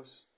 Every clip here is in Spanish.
Dios.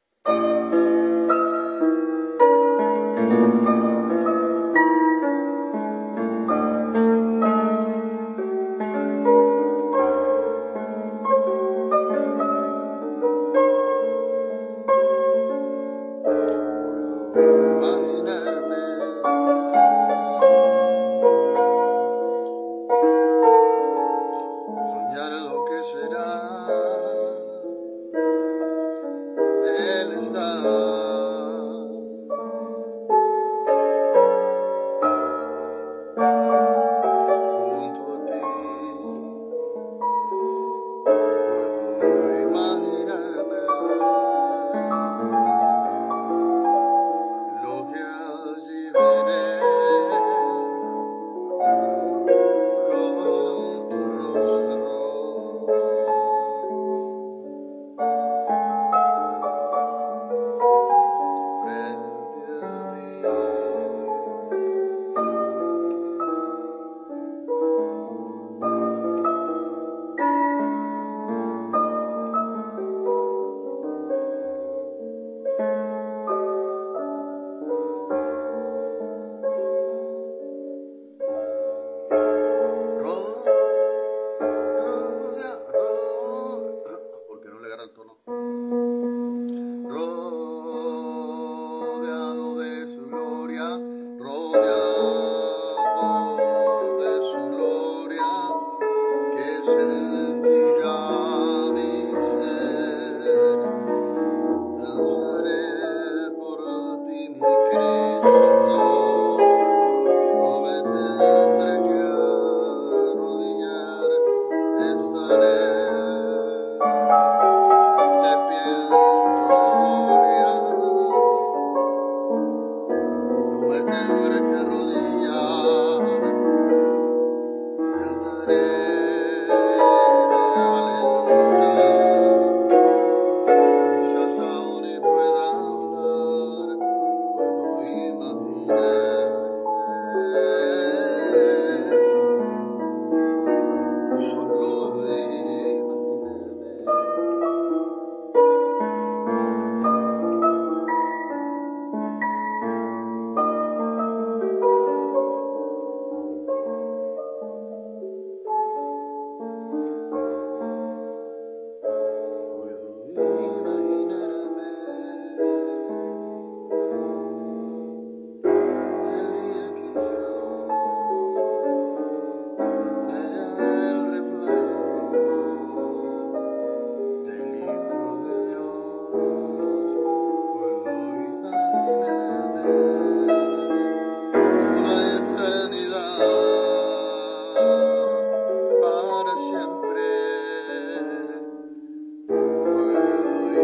Para siempre puedo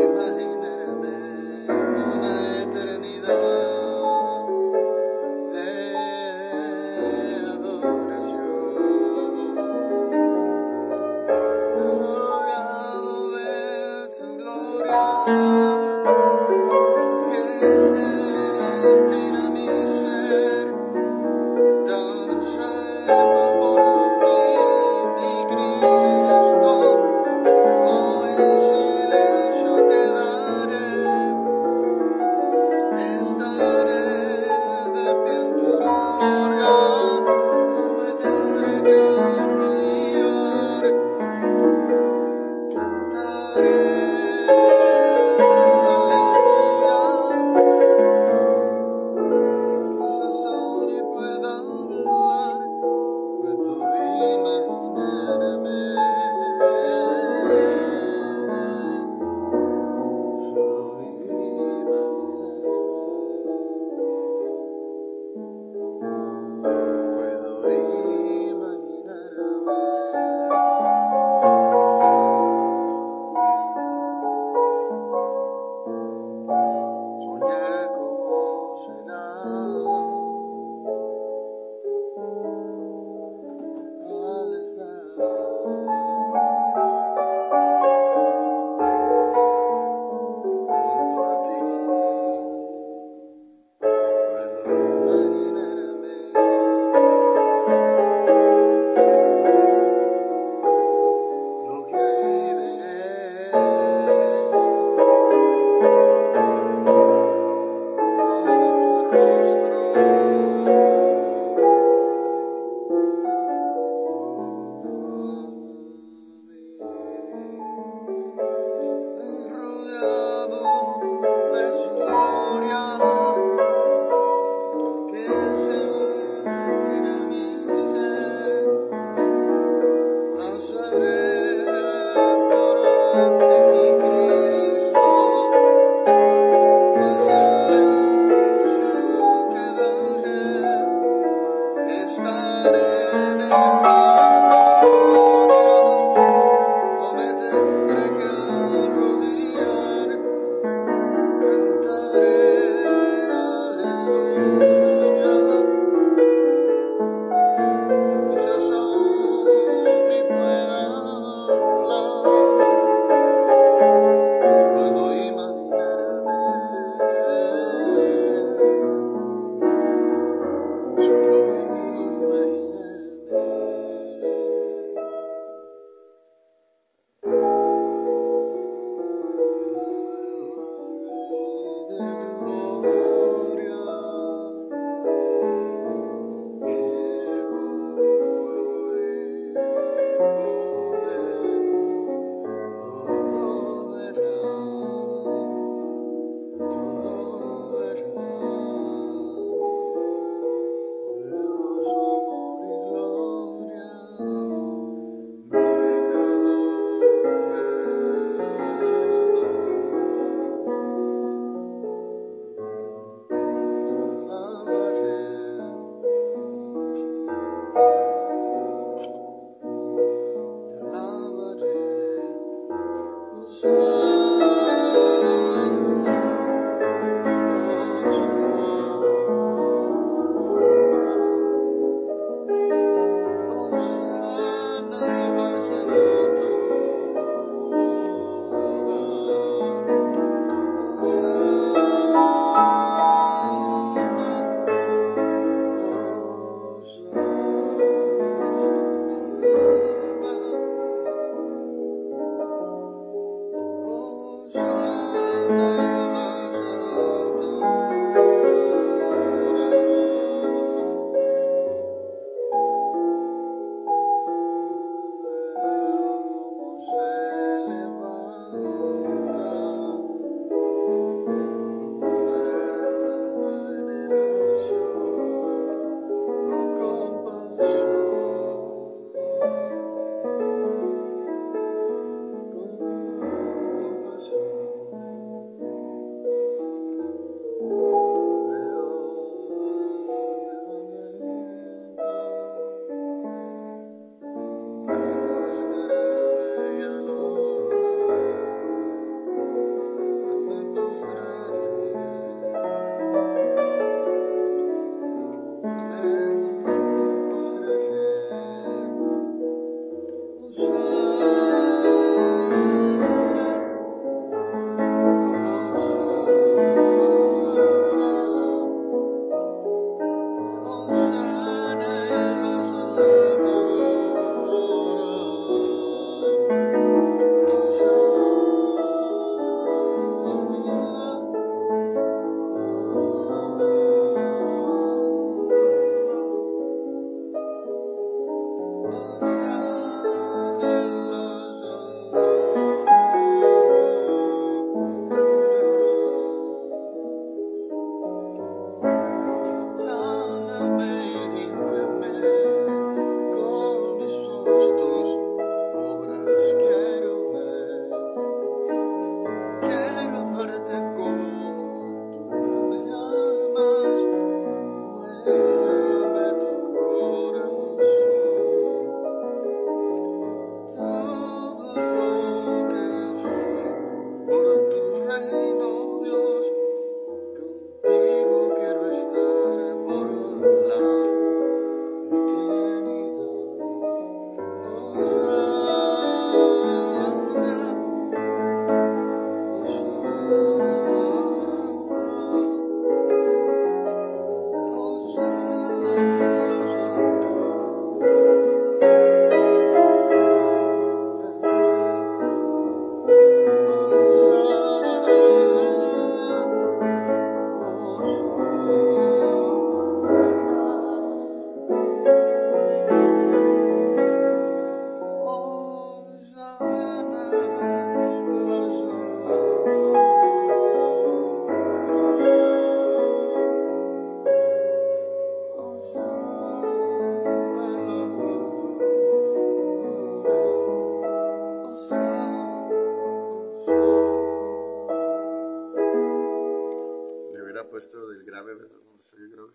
puesto del grave, ¿verdad? Donde soy el grave.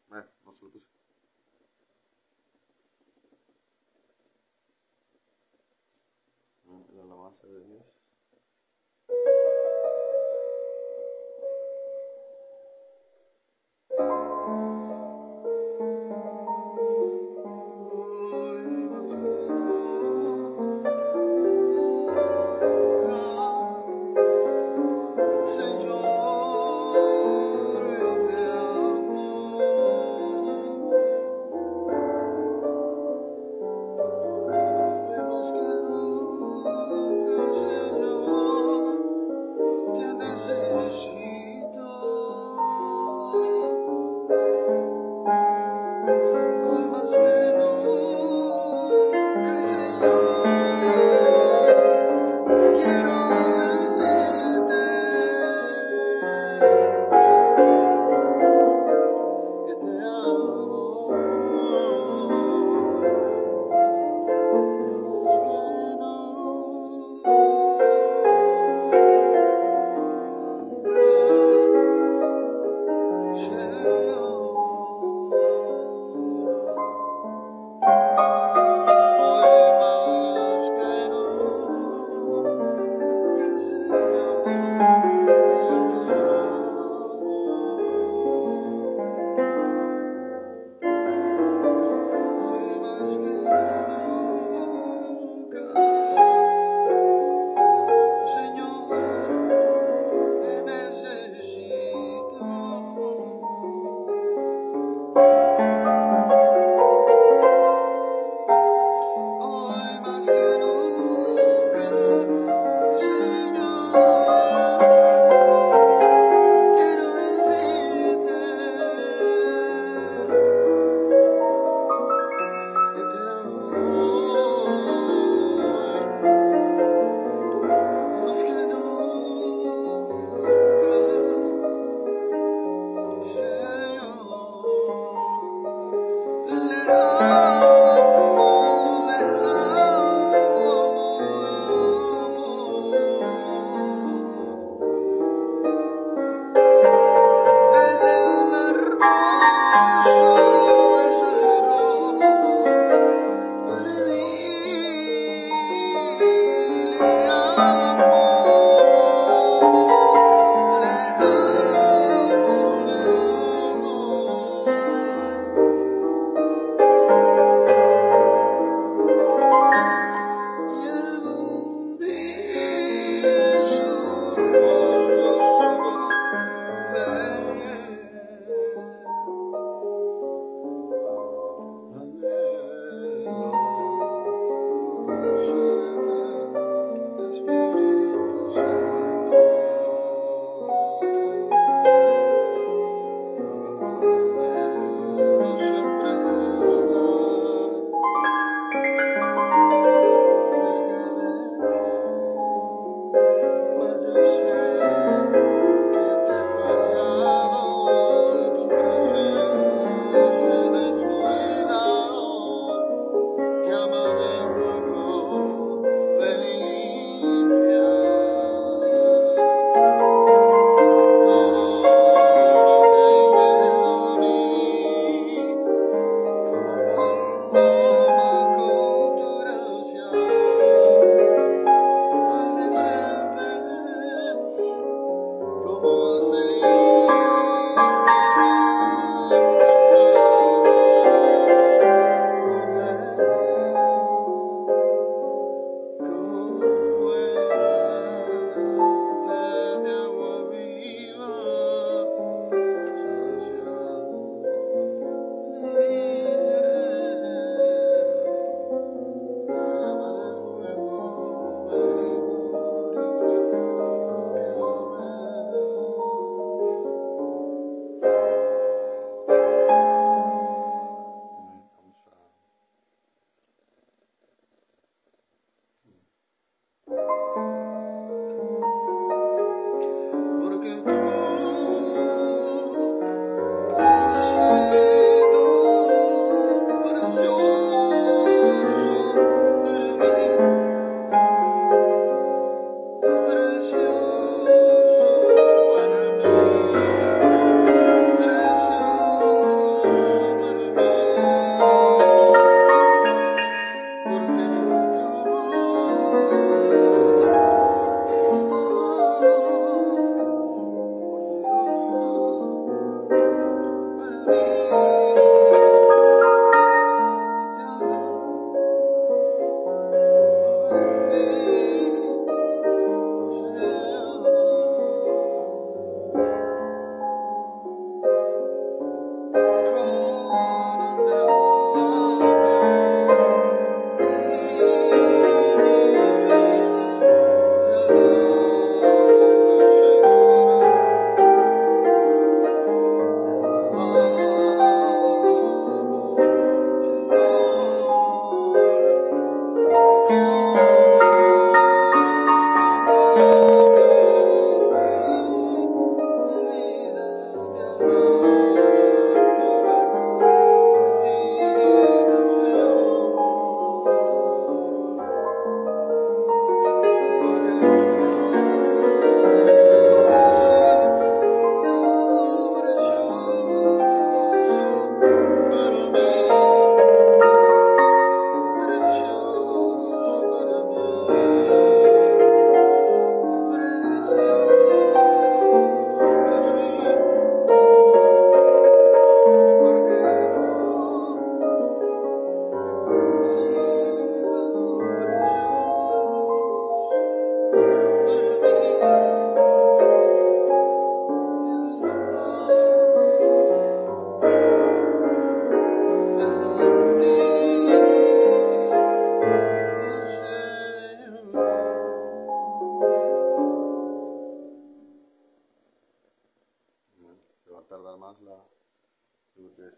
Bueno, no se lo puse. La alabanza de Dios. Vemos que nunca se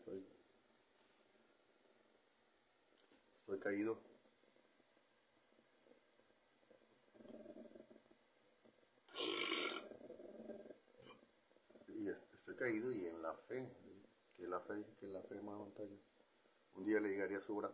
Estoy caído. Y estoy caído y en la fe, que la fe, hermano, un día le llegaría a su hora.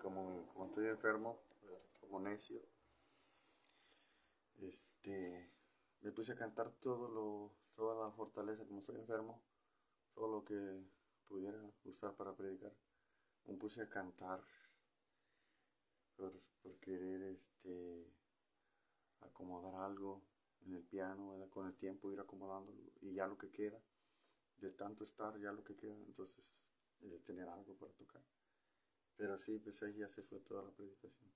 como estoy enfermo, como necio, me puse a cantar toda la fortaleza, como estoy enfermo, todo lo que pudiera usar para predicar. Me puse a cantar por querer acomodar algo en el piano, ¿verdad? Con el tiempo ir acomodándolo y ya lo que queda, de tanto estar, ya lo que queda, entonces tener algo para tocar. Pero sí, pues ahí ya se fue toda la predicación.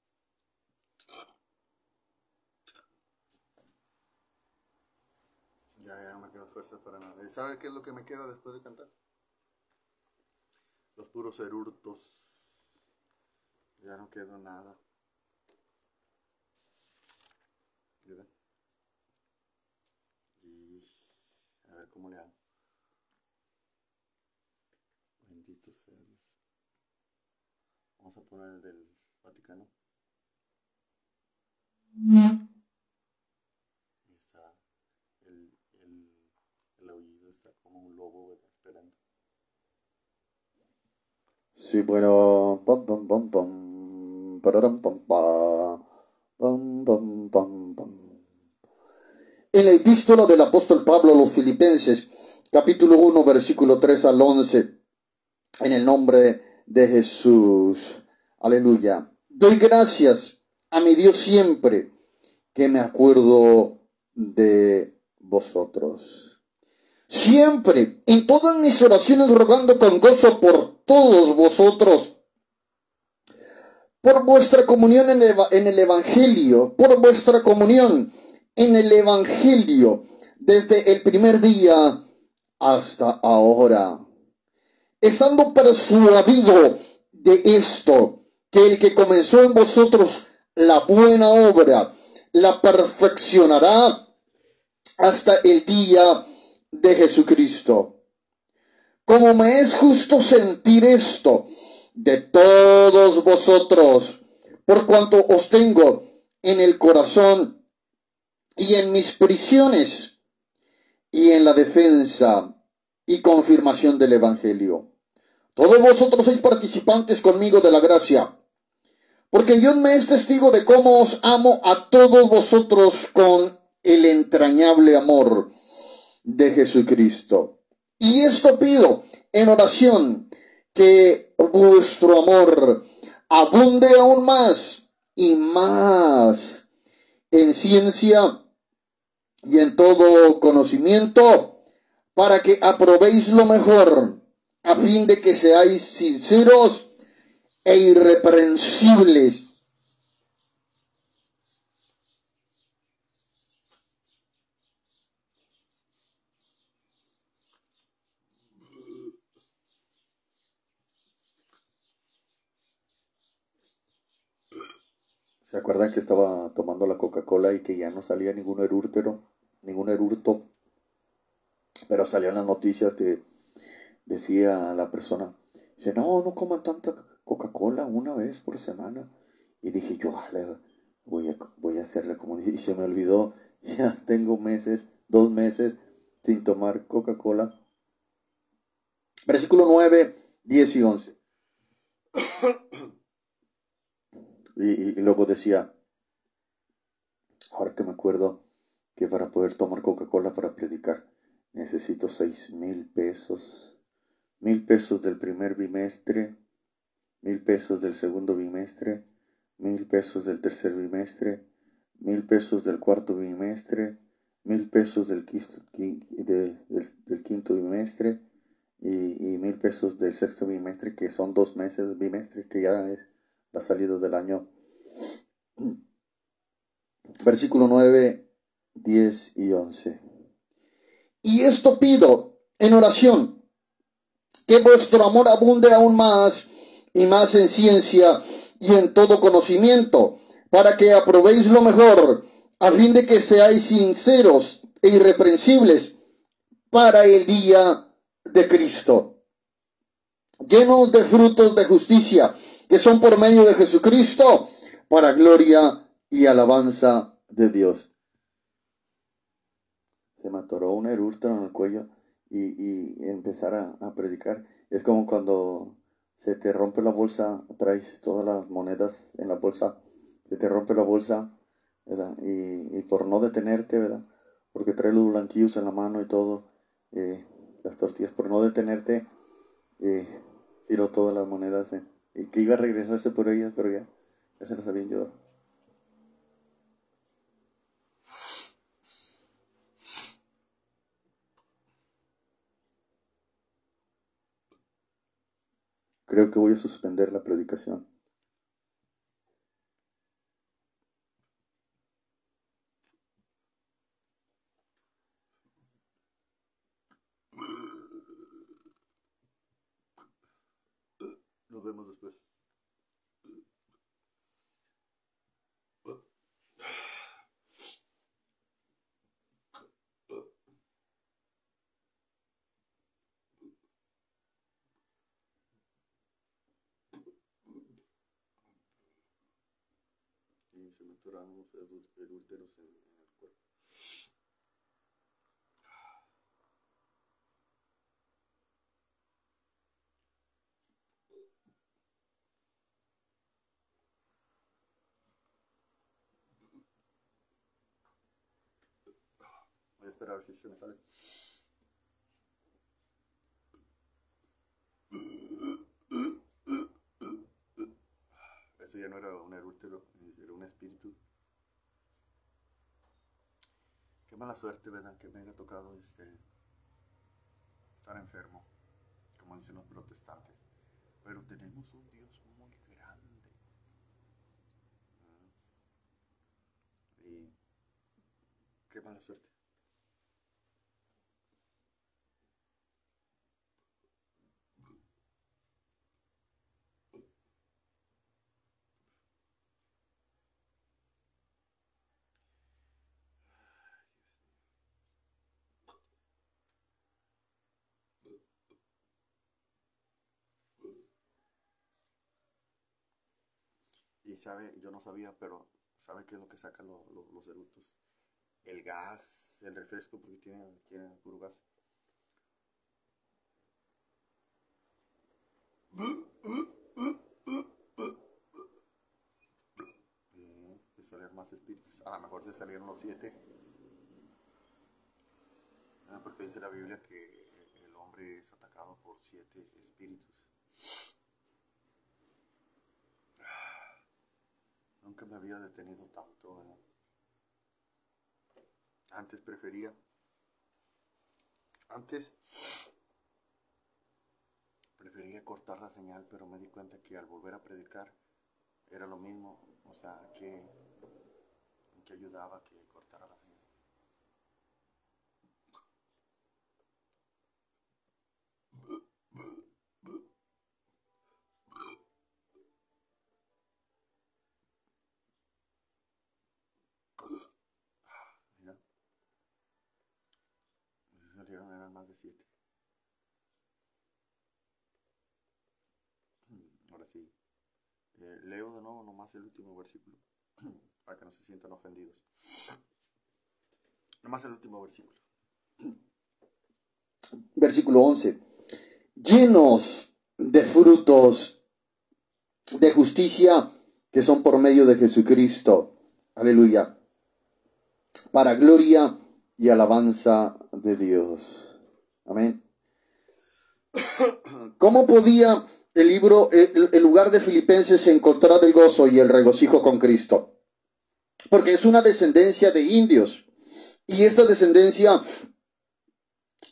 Ya no me queda fuerza para nada. ¿Y sabe qué es lo que me queda después de cantar? Los puros eructos. Ya no quedó nada. ¿Verdad? Y a ver cómo le hago. Bendito sea Dios. Vamos a poner el del Vaticano. Ahí está. El aullido está como un lobo, ¿verdad? Esperando. Sí, bueno. Pam, pam, pam, pam. Pararam, pam, pam. Pam, pam, pam, pam. En la epístola del apóstol Pablo a los Filipenses, capítulo 1, versículo 3 al 11, en el nombre de Jesús. Aleluya. Doy gracias a mi Dios siempre que me acuerdo de vosotros. Siempre, en todas mis oraciones, rogando con gozo por todos vosotros, por vuestra comunión en el Evangelio, por vuestra comunión en el Evangelio, desde el primer día hasta ahora, estando persuadido de esto, que el que comenzó en vosotros la buena obra, la perfeccionará hasta el día de Jesucristo. Como me es justo sentir esto de todos vosotros, por cuanto os tengo en el corazón y en mis prisiones y en la defensa y confirmación del Evangelio. Todos vosotros sois participantes conmigo de la gracia, porque Dios me es testigo de cómo os amo a todos vosotros con el entrañable amor de Jesucristo. Y esto pido en oración, que vuestro amor abunde aún más y más en ciencia y en todo conocimiento, para que aprobéis lo mejor, a fin de que seáis sinceros e irreprensibles. ¿Se acuerdan que estaba tomando la Coca-Cola y que ya no salía ningún eructo? Pero salían las noticias que decía la persona, dice, no coman tanta Coca-Cola una vez por semana. Y dije yo, voy a hacerle como dice. Y se me olvidó, ya tengo 2 meses sin tomar Coca-Cola. Versículo 9, 10 y 11. Y luego decía, ahora que me acuerdo que para poder tomar Coca-Cola para predicar necesito 6,000 pesos. 1,000 pesos del primer bimestre, 1,000 pesos del segundo bimestre, 1,000 pesos del tercer bimestre, 1,000 pesos del cuarto bimestre, 1,000 pesos del quinto bimestre y 1,000 pesos del sexto bimestre, que son 2 meses bimestre, que ya es la salida del año. Versículo 9, 10 y 11. Y esto pido en oración, que vuestro amor abunde aún más y más en ciencia y en todo conocimiento, para que aprobéis lo mejor, a fin de que seáis sinceros e irreprensibles para el día de Cristo, llenos de frutos de justicia, que son por medio de Jesucristo, para gloria y alabanza de Dios. Se me atoró un eructo en el cuello y empezar a predicar. Es como cuando se te rompe la bolsa, traes todas las monedas en la bolsa, se te rompe la bolsa, ¿verdad? Y por no detenerte, ¿verdad? Porque traes los blanquillos en la mano y todo, las tortillas, por no detenerte, tiró todas las monedas, y que iba a regresarse por ellas, pero ya se las habían llevado. Creo que voy a suspender la predicación. Nos vemos después. Y se me atoraron los adúlteros en el cuerpo. Voy a esperar a ver si se me sale. Eso ya no era un adúltero, era un espíritu. Qué mala suerte, ¿verdad? Que me haya tocado estar enfermo, como dicen los protestantes. Pero tenemos un Dios muy grande. Y qué mala suerte. Y sabe, yo no sabía, pero ¿sabe qué es lo que sacan los eructos? El gas, el refresco, porque tiene puro gas. De salir más espíritus. A lo mejor se salieron los 7. Porque dice la Biblia que el hombre es atacado por 7 espíritus. Nunca me había detenido tanto, ¿verdad? Antes prefería cortar la señal, pero me di cuenta que al volver a predicar era lo mismo, o sea, que ayudaba que cortara la señal. Mira, salieron, eran más de 7. Ahora sí, leo de nuevo nomás el último versículo, para que no se sientan ofendidos. Nomás el último versículo. Versículo 11. Llenos de frutos de justicia que son por medio de Jesucristo. Aleluya. Para gloria y alabanza de Dios. Amén. ¿Cómo podía el lugar de Filipenses encontrar el gozo y el regocijo con Cristo? Porque es una descendencia de indios. Y esta descendencia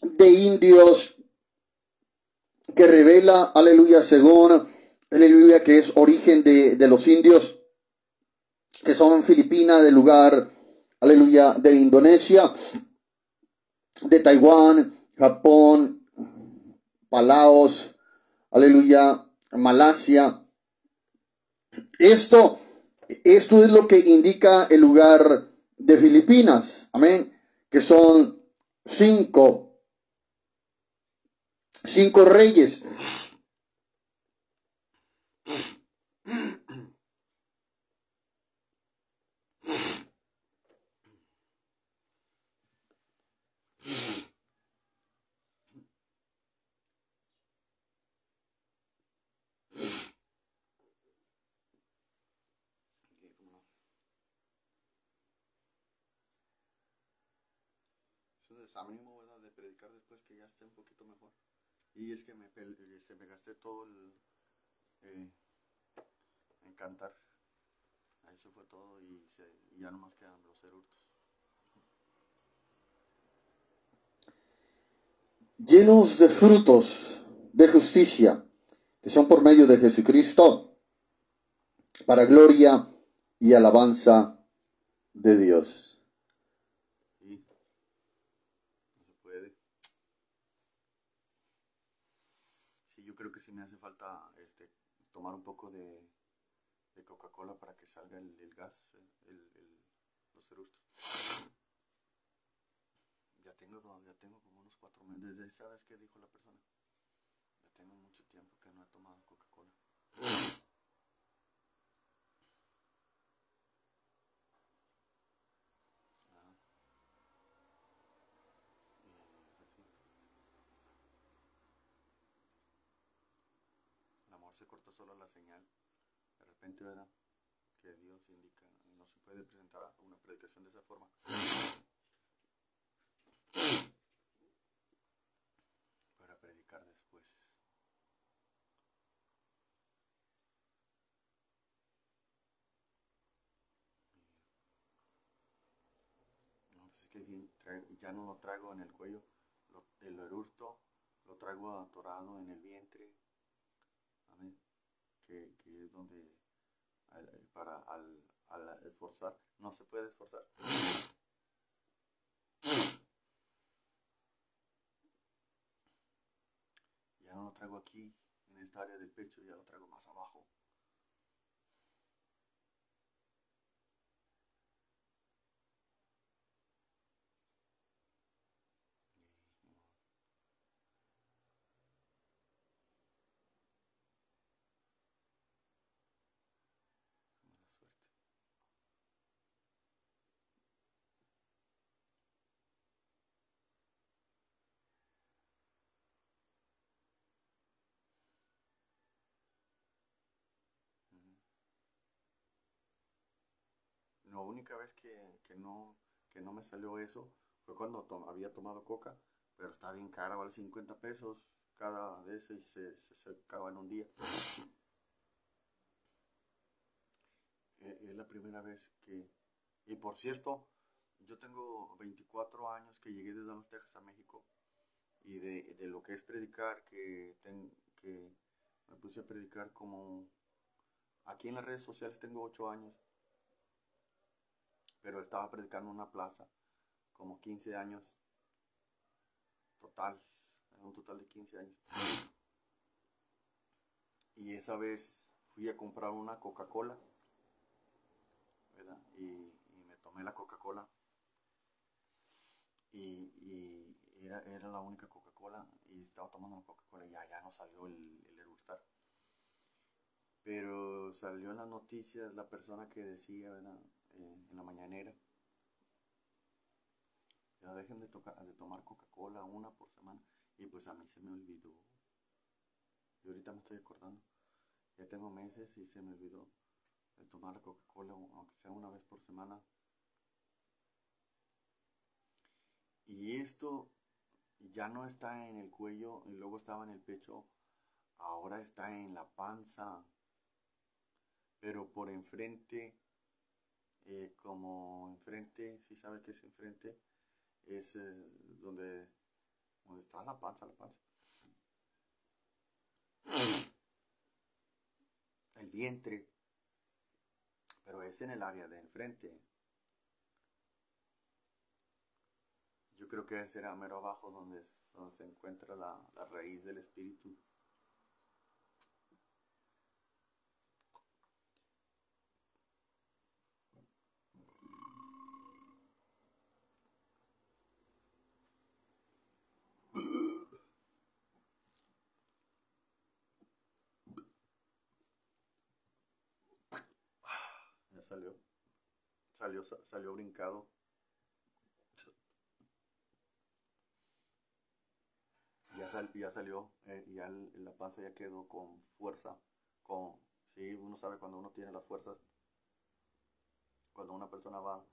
de indios que revela, aleluya, según, aleluya, que es origen de los indios, que son Filipinas, del lugar, aleluya, de Indonesia, de Taiwán, Japón, Palaos, aleluya, Malasia. Esto es lo que indica el lugar de Filipinas, amén, que son cinco reyes. Entonces a mí me voy a de predicar después que ya esté un poquito mejor. Y es que me gasté todo eh, en cantar. Eso fue todo y ya nomás quedan los eructos. Llenos de frutos de justicia, que son por medio de Jesucristo, para gloria y alabanza de Dios. Y no se puede. Sí, yo creo que sí me hace falta tomar un poco de Coca-Cola para que salga el gas, los eructos. Ya tengo como unos 4 meses. Desde esa vez que dijo la persona, ya tengo mucho tiempo que no he tomado Coca-Cola. Ah, así. El amor se corta solo la señal. De repente, ¿verdad? Que Dios indica, no se puede presentar una predicación de esa forma. Para predicar después. No, pues es que ya no lo traigo en el cuello. El eructo lo traigo atorado en el vientre. Amén. Que es donde al esforzar, no se puede esforzar. Ya no lo traigo aquí, en esta área del pecho, ya lo traigo más abajo. Mala suerte. La única vez que no me salió eso fue cuando había tomado coca, pero está bien cara, vale 50 pesos cada de ese y se acaba en un día. Es la primera vez que... Y por cierto, yo tengo 24 años que llegué de Dallas, Texas a México y de lo que es predicar, que me puse a predicar como... Aquí en las redes sociales tengo 8 años, pero estaba predicando en una plaza como 15 años total, un total de 15 años. Y esa vez fui a comprar una Coca-Cola, ¿verdad? Y me tomé la Coca-Cola y era la única Coca-Cola y estaba tomando la Coca-Cola y ya no salió el eructar. Pero salió en las noticias la persona que decía, ¿verdad? En la mañanera, ya dejen de tomar Coca-Cola una por semana. Y pues a mí se me olvidó. Y ahorita me estoy acordando. Ya tengo meses y se me olvidó de tomar Coca-Cola, aunque sea una vez por semana. Y esto ya no está en el cuello y luego estaba en el pecho. Ahora está en la panza. Pero por enfrente, como enfrente, si sabe que es enfrente, es donde está la panza, la panza. El vientre, pero es en el área de enfrente. Yo creo que será mero abajo donde se encuentra la raíz del espíritu. Ya salió brincado. Ya salió, ya la panza ya quedó con fuerza. Con, sí, uno sabe cuando uno tiene las fuerzas, cuando una persona va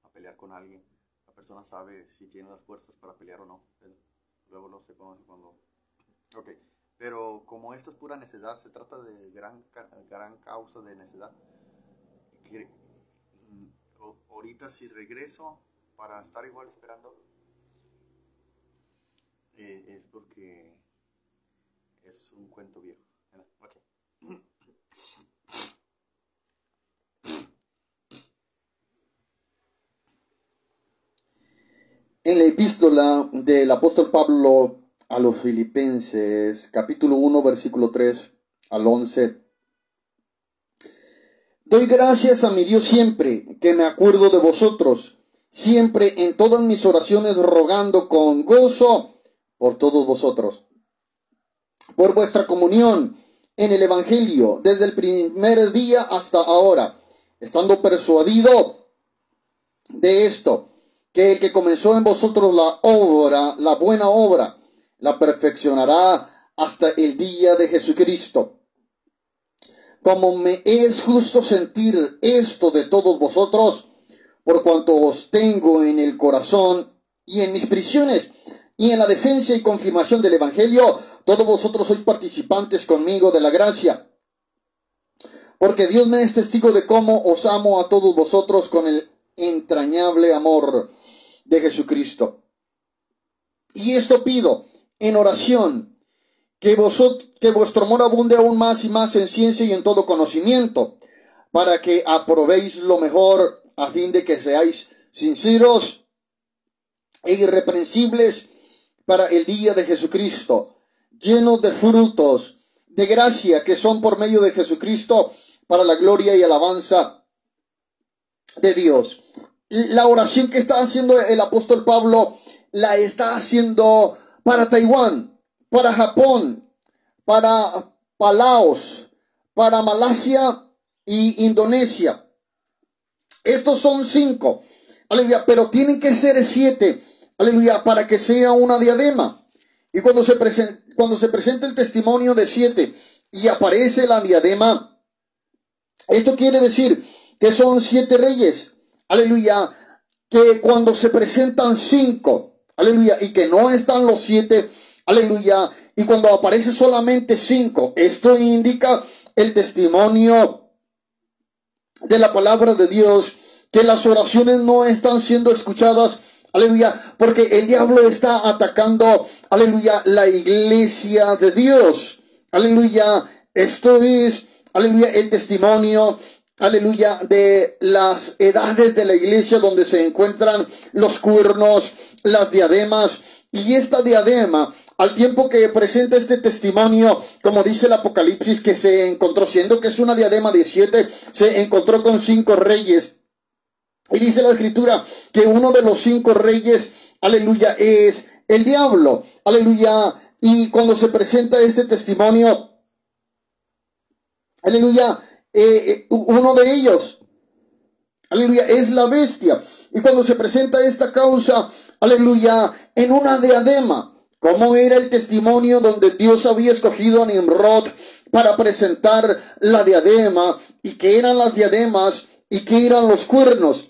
a pelear con alguien, la persona sabe si tiene las fuerzas para pelear o no. Luego no se conoce cuando... Ok, pero como esto es pura necedad, se trata de gran causa de necedad. Ahorita si regreso para estar igual esperando, es porque es un cuento viejo. Okay. En la epístola del apóstol Pablo a los Filipenses, capítulo 1, versículo 3 al 11. Doy gracias a mi Dios siempre que me acuerdo de vosotros, siempre en todas mis oraciones rogando con gozo por todos vosotros, por vuestra comunión en el Evangelio, desde el primer día hasta ahora, estando persuadido de esto, que el que comenzó en vosotros la obra, la buena obra, la perfeccionará hasta el día de Jesucristo. Como me es justo sentir esto de todos vosotros, por cuanto os tengo en el corazón y en mis prisiones, y en la defensa y confirmación del Evangelio, todos vosotros sois participantes conmigo de la gracia. Porque Dios me es testigo de cómo os amo a todos vosotros con el entrañable amor de Jesucristo. Y esto pido en oración, que vuestro amor abunde aún más y más en ciencia y en todo conocimiento, para que aprobéis lo mejor, a fin de que seáis sinceros e irreprensibles para el día de Jesucristo, llenos de frutos de gracia que son por medio de Jesucristo para la gloria y alabanza de Dios. La oración que está haciendo el apóstol Pablo la está haciendo para Taiwán, para Japón, para Palaos, para Malasia y Indonesia. Estos son 5, aleluya, pero tienen que ser 7, aleluya, para que sea una diadema. Y cuando se presenta el testimonio de 7 y aparece la diadema, esto quiere decir que son 7 reyes, aleluya, que cuando se presentan 5, aleluya, y que no están los 7, aleluya, y cuando aparece solamente 5, esto indica el testimonio de la palabra de Dios, que las oraciones no están siendo escuchadas, aleluya, porque el diablo está atacando, aleluya, la iglesia de Dios, aleluya. Esto es, aleluya, el testimonio, aleluya, de las edades de la iglesia, donde se encuentran los cuernos, las diademas. Y esta diadema, al tiempo que presenta este testimonio, como dice el Apocalipsis, que se encontró, siendo que es una diadema de 7, se encontró con 5 reyes. Y dice la Escritura que uno de los 5 reyes, aleluya, es el diablo, aleluya. Y cuando se presenta este testimonio, aleluya, uno de ellos, aleluya, es la bestia. Y cuando se presenta esta causa, aleluya, en una diadema, como era el testimonio donde Dios había escogido a Nimrod para presentar la diadema, y que eran las diademas y que eran los cuernos.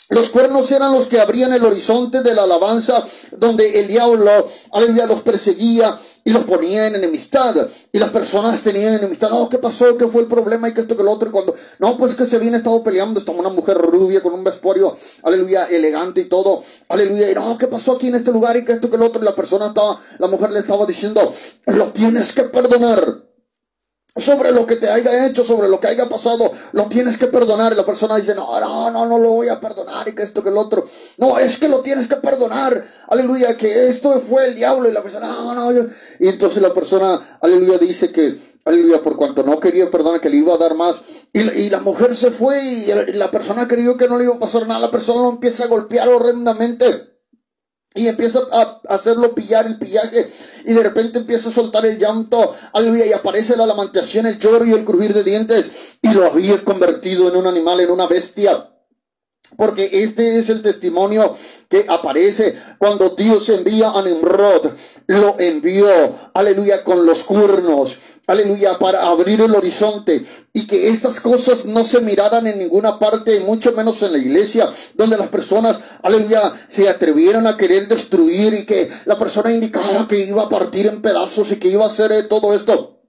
Los cuernos eran los que abrían el horizonte de la alabanza, donde el diablo, aleluya, los perseguía y los ponía en enemistad. Y las personas tenían enemistad. No, ¿qué pasó? ¿Qué fue el problema? Y que esto, que lo otro. Y cuando, no, pues que se habían estado peleando. Estaba una mujer rubia con un vestuario, aleluya, elegante y todo. Aleluya. Y no, ¿qué pasó aquí en este lugar? Y que esto, que lo otro. Y la mujer le estaba diciendo, lo tienes que perdonar. Sobre lo que te haya hecho, sobre lo que haya pasado, lo tienes que perdonar. Y la persona dice, no lo voy a perdonar, y que esto, que el otro. No, es que lo tienes que perdonar, aleluya, que esto fue el diablo. Y la persona, y entonces la persona, aleluya, dice que, aleluya, por cuanto no quería perdonar, que le iba a dar más. Y la mujer se fue, y la persona creyó que no le iba a pasar nada. La persona lo empieza a golpear horrendamente. Y empieza a hacerlo pillar el pillaje. Y de repente empieza a soltar el llanto. Aleluya. Y aparece la lamentación, el lloro y el crujir de dientes. Y lo había convertido en un animal, en una bestia. Porque este es el testimonio que aparece cuando Dios envía a Nimrod. Lo envió, aleluya, con los cuernos, aleluya, para abrir el horizonte. Y que estas cosas no se miraran en ninguna parte, mucho menos en la iglesia, donde las personas, aleluya, se atrevieron a querer destruir, y que la persona indicaba que iba a partir en pedazos y que iba a hacer todo esto.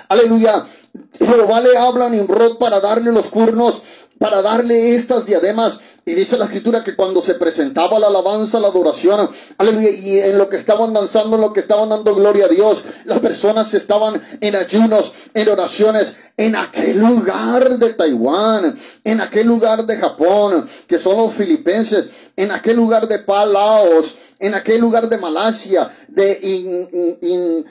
Aleluya, Jehová le habla a Nimrod para darle los cuernos, para darle estas diademas. Y dice la escritura que cuando se presentaba la alabanza, la adoración, aleluya, y en lo que estaban danzando, en lo que estaban dando gloria a Dios, las personas estaban en ayunos, en oraciones, en aquel lugar de Taiwán, en aquel lugar de Japón, que son los filipenses, en aquel lugar de Palaos, en aquel lugar de Malasia, de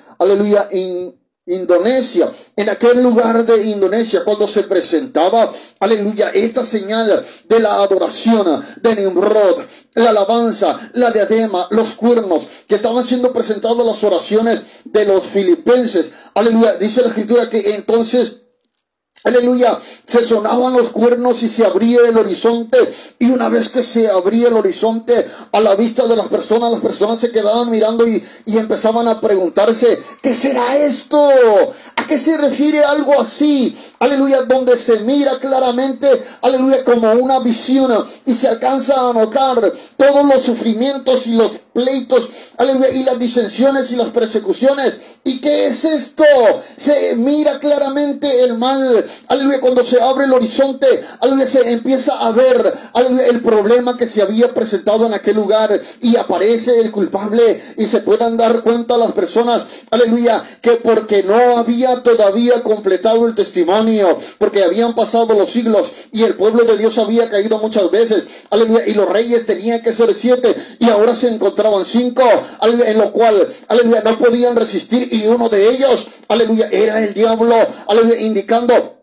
Indonesia, en aquel lugar de Indonesia, cuando se presentaba, aleluya, esta señal de la adoración de Nimrod, la alabanza, la diadema, los cuernos, que estaban siendo presentadas las oraciones de los filipenses, aleluya, dice la escritura que entonces, aleluya, se sonaban los cuernos y se abría el horizonte. Y una vez que se abría el horizonte a la vista de las personas se quedaban mirando y empezaban a preguntarse, ¿qué será esto? ¿A qué se refiere algo así? Aleluya, donde se mira claramente, aleluya, como una visión, y se alcanza a notar todos los sufrimientos y los pleitos, aleluya, y las disensiones y las persecuciones. ¿Y qué es esto? Se mira claramente el mal. Aleluya, cuando se abre el horizonte, aleluya, se empieza a ver, aleluya, el problema que se había presentado en aquel lugar, y aparece el culpable, y se puedan dar cuenta las personas, aleluya, que porque no había todavía completado el testimonio, porque habían pasado los siglos y el pueblo de Dios había caído muchas veces, aleluya, y los reyes tenían que ser 7 y ahora se encontraban 5, aleluya, en lo cual, aleluya, no podían resistir, y uno de ellos, aleluya, era el diablo, aleluya, indicando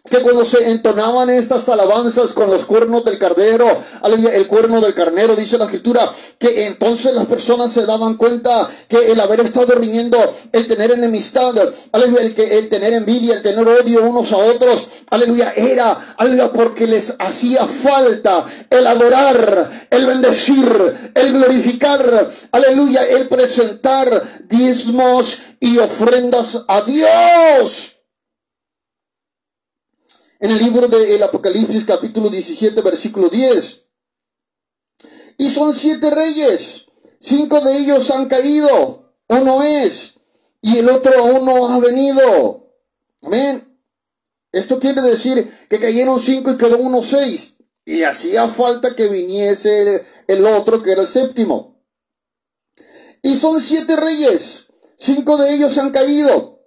que cuando se entonaban estas alabanzas con los cuernos del carnero, aleluya, el cuerno del carnero, dice la escritura, que entonces las personas se daban cuenta que el haber estado riñendo, el tener enemistad, aleluya, el tener envidia, el tener odio unos a otros, aleluya, era, aleluya, porque les hacía falta el adorar, el bendecir, el glorificar, aleluya, el presentar diezmos y ofrendas a Dios. En el libro del Apocalipsis, capítulo 17, versículo 10. Y son 7 reyes. 5 de ellos han caído. Uno es. Y el otro aún no ha venido. Amén. Esto quiere decir que cayeron 5 y quedó uno 6. Y hacía falta que viniese el otro, que era el séptimo. Y son 7 reyes. 5 de ellos han caído.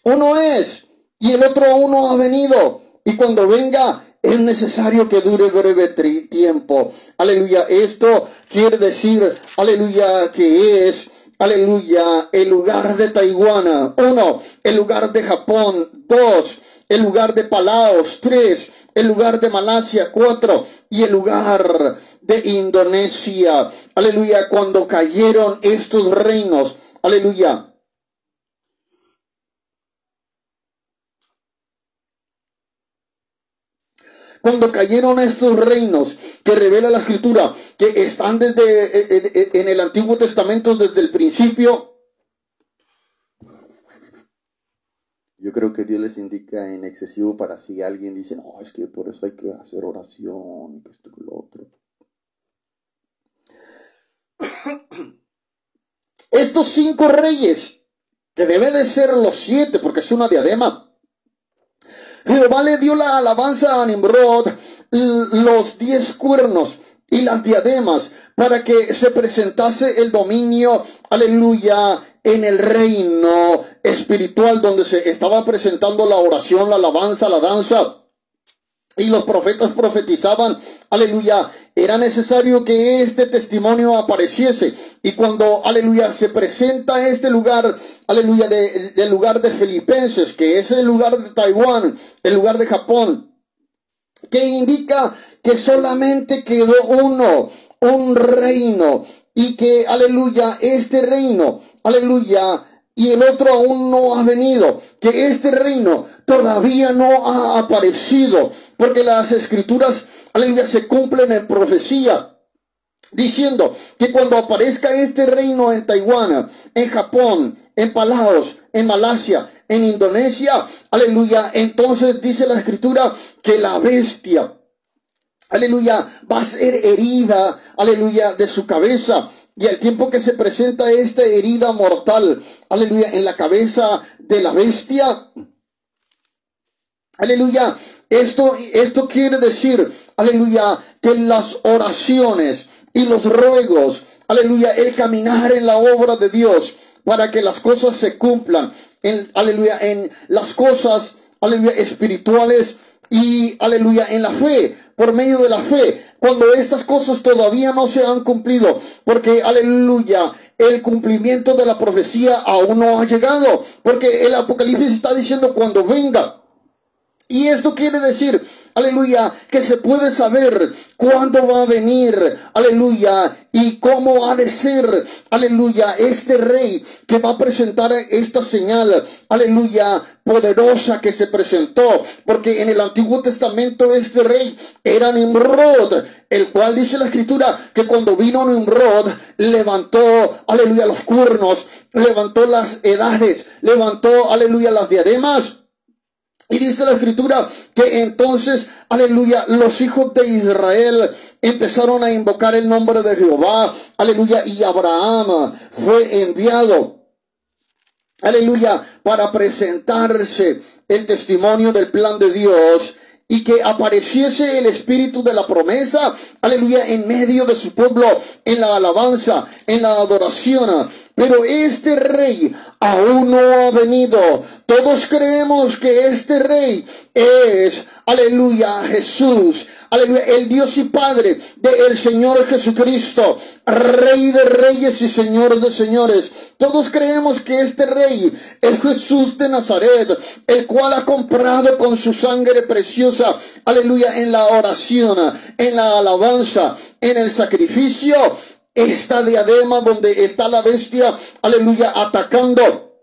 Uno es. Y el otro aún no ha venido. Y cuando venga, es necesario que dure breve tiempo. Aleluya. Esto quiere decir, aleluya, que es, aleluya, el lugar de Taiwán. 1. El lugar de Japón. 2. El lugar de Palaos. 3. El lugar de Malasia. 4. Y el lugar de Indonesia. Aleluya. Cuando cayeron estos reinos. Aleluya. Cuando cayeron estos reinos que revela la escritura, que están en el Antiguo Testamento desde el principio, yo creo que Dios les indica en excesivo para si alguien dice, no, es que por eso hay que hacer oración, y que esto y lo otro. Estos 5 reyes, que deben de ser los 7, porque es una diadema, Jehová le dio la alabanza a Nimrod, los 10 cuernos y las diademas, para que se presentase el dominio, aleluya, en el reino espiritual, donde se estaba presentando la oración, la alabanza, la danza. Y los profetas profetizaban, aleluya, era necesario que este testimonio apareciese. Y cuando, aleluya, se presenta este lugar, aleluya, del lugar de Filipenses, que es el lugar de Taiwán, el lugar de Japón, que indica que solamente quedó un reino, y que, aleluya, este reino, aleluya, y el otro aún no ha venido, que este reino todavía no ha aparecido, porque las escrituras, aleluya, se cumplen en profecía, diciendo que cuando aparezca este reino en Taiwán, en Japón, en Palaos, en Malasia, en Indonesia, aleluya, entonces dice la escritura que la bestia, aleluya, va a ser herida, aleluya, de su cabeza. Y al tiempo que se presenta esta herida mortal, aleluya, en la cabeza de la bestia, aleluya, esto quiere decir, aleluya, que las oraciones y los ruegos, aleluya, el caminar en la obra de Dios para que las cosas se cumplan, aleluya, en las cosas, aleluya, espirituales y, aleluya, en la fe, por medio de la fe, cuando estas cosas todavía no se han cumplido, porque, aleluya, el cumplimiento de la profecía aún no ha llegado, porque el Apocalipsis está diciendo cuando venga. Y esto quiere decir, aleluya, que se puede saber cuándo va a venir, aleluya, y cómo ha de ser, aleluya, este rey que va a presentar esta señal, aleluya, poderosa que se presentó, porque en el Antiguo Testamento este rey era Nimrod, el cual dice la escritura que cuando vino Nimrod levantó, aleluya, los cuernos, levantó las edades, levantó, aleluya, las diademas. Y dice la escritura que entonces, aleluya, los hijos de Israel empezaron a invocar el nombre de Jehová, aleluya, y Abraham fue enviado, aleluya, para presentarse el testimonio del plan de Dios y que apareciese el espíritu de la promesa, aleluya, en medio de su pueblo, en la alabanza, en la adoración. Pero este rey aún no ha venido. Todos creemos que este rey es, aleluya, Jesús, aleluya, el Dios y Padre del Señor Jesucristo, Rey de reyes y Señor de señores. Todos creemos que este rey es Jesús de Nazaret, el cual ha comprado con su sangre preciosa, aleluya, en la oración, en la alabanza, en el sacrificio, esta diadema donde está la bestia, aleluya, atacando